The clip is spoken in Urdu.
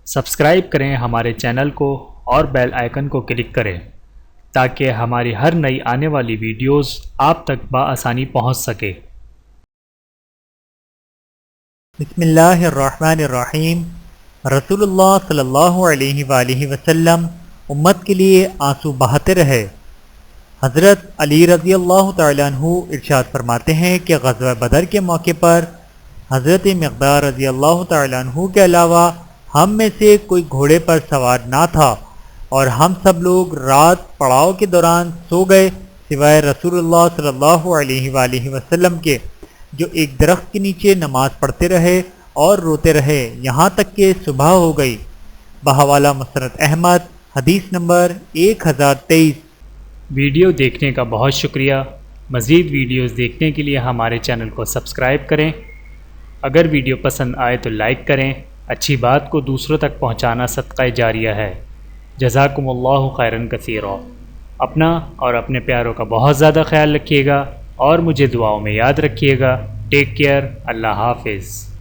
سبسکرائب کریں ہمارے چینل کو اور بیل آئیکن کو کلک کریں تاکہ ہماری ہر نئی آنے والی ویڈیوز آپ تک بآسانی پہنچ سکے۔ بسم اللہ الرحمن الرحیم۔ رسول اللہ صلی اللہ علیہ وآلہ وسلم امت کے لیے آنسو بہاتے رہے۔ حضرت علی رضی اللہ تعالیٰ عنہ ارشاد فرماتے ہیں کہ غزوہ بدر کے موقع پر حضرت مقدار رضی اللہ تعالیٰ عنہ کے علاوہ ہم میں سے کوئی گھوڑے پر سوار نہ تھا اور ہم سب لوگ رات پڑاؤ کے دوران سو گئے سوائے رسول اللہ صلی اللہ علیہ وآلہ وسلم کے، جو ایک درخت کے نیچے نماز پڑھتے رہے اور روتے رہے یہاں تک کہ صبح ہو گئی۔ بحوالہ مسند احمد، حدیث نمبر 1023۔ ویڈیو دیکھنے کا بہت شکریہ۔ مزید ویڈیوز دیکھنے کے لیے ہمارے چینل کو سبسکرائب کریں۔ اگر ویڈیو پسند آئے تو لائک کریں۔ اچھی بات کو دوسروں تک پہنچانا صدقہ جاریہ ہے۔ جزاکم اللہ خیرا کثیرا۔ اپنا اور اپنے پیاروں کا بہت زیادہ خیال رکھیے گا اور مجھے دعاؤں میں یاد رکھیے گا۔ Take care. اللہ حافظ۔